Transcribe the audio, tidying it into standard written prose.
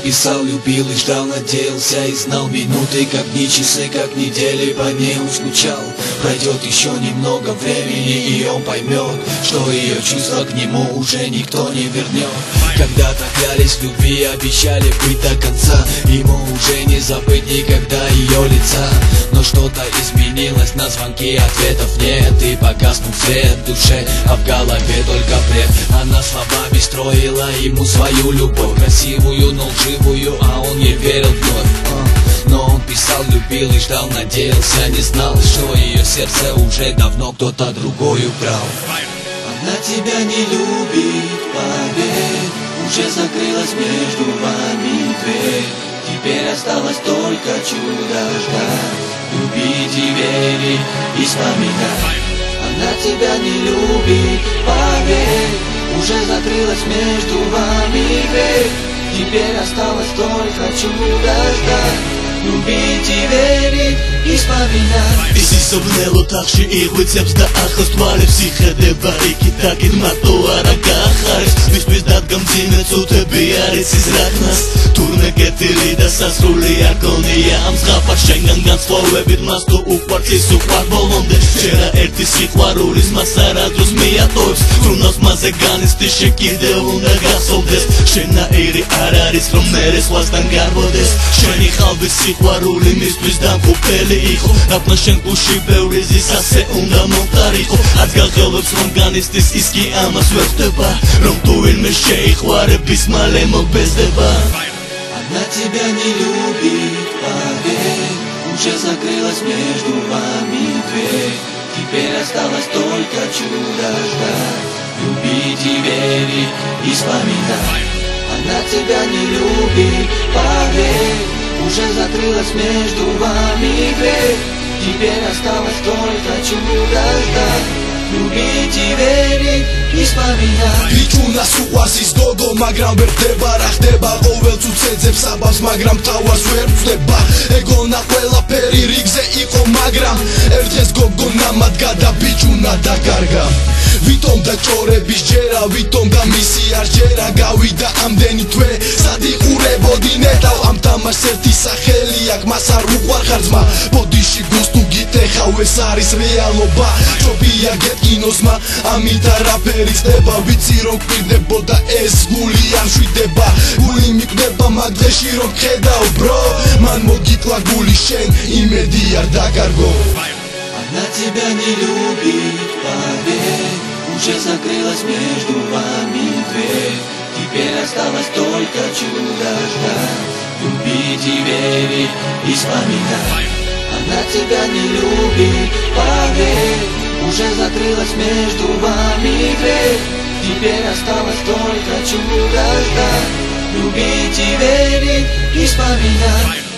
писал, любил и ждал, надеялся и знал минуты, как дни, часы, как недели, по ней он скучал. Пройдет еще немного времени, и он поймет, что ее чувства к нему уже никто не вернет. Когда-то клялись в любви, обещали быть до конца, ему уже не забыть никогда ее лица. Но что-то изменилось, на звонки ответов нет, и погаснул свет в душе, а в голове только бред. Она словами строила ему свою любовь, красивую, но лживую, а он ей верил вновь. Но он писал, любил и ждал, надеялся, не знал, что ее сердце уже давно кто-то другой украл. Она тебя не любит, поверь, уже закрылась между вами дверь. Теперь осталось только чудо ждать, любить и верить и вспоминать. Она тебя не любит, поверь, уже закрылась между вами дверь. Теперь осталось только чудо ждать, любить и верить и вспоминать. ისისობნელ ოთახში იღვიწებს და ახლოს თვალებს იხედება იქით აქეთ მარტო არა გაახარებს. მისთვის დადგამძინე წუთები არ იცის რატნას, თურმე კეთილი და სასრული არ გონია ამ ზღაპარს შენგან განსხვავებით მას თუ უყვარს ის უყვარ ბოლომდე. შენ ერთი სიყვარულის მას არადროს მიატოვებს, თუნდაც მასზე განიცდი კიდევ უნდა გახსოვდეს. შენაირი არ არის რომ მერე სხვასთან გარბოდეს, შენი ხალბის სიყვარული მისთვის დამყოფელი იყო, რატო შენ გულში ბევრი ზის ასე უნდა მომხდარიყო. აც გახელობს რომ განიცდის ის კი ამას ვერ ხდება, რომ თუ ვინმე შეიხوارების მალე მოგბეზდება. Она тебя не любит, поверь, уже закрылась между вами дверь. Теперь осталось только чудо ждать, любить и верить и вспоминать. Она тебя не любит, поверь, уже закрылась между вами дверь. Теперь осталось только чудо ждать, любить и верить и вспоминать. Ბიჭუნას უყვარს ის გოგო, მაგრამ ვერ ხდება რა ხდება, ყოველწუთს ეძებს საბავს, მაგრამ თავს ვერ ვწდება. ეგონა ყველაფერი რიგზე იყო, მაგრამ ერთეს გოგონა მადგა და ბიჭუნა დაკარგა. ვითომ და ჭორების ჯერა, ვითომ და მისი არ ჯერა, გავიდა ამდენი თვე, სად იყურებოდი ნეტავ ამ თამაშს ერთი სახელი აქვს, მას არ უყვარ ხარძმა, ბოდიში გუსტუ გიტეხავ, ეს არის რეალობა, ჯობია გეტკინოსმა, ამით არაფერი ხდება, ვიცი რომ გვირდებოდა ეს გული არ მშვიდება, გული მიკვდება მაგდეში რომ ხედავ ბრო, მან მოგიტლა გული შენ, იმედი არ დაკარგო. Она тебя не любит, поверь, уже закрылась между вами дверь. Теперь осталось только чудо ждать, любить и верить и вспоминать. Она тебя не любит, поверь, уже закрылась между вами дверь. Теперь осталось только чудо ждать, любить и верить и вспоминать.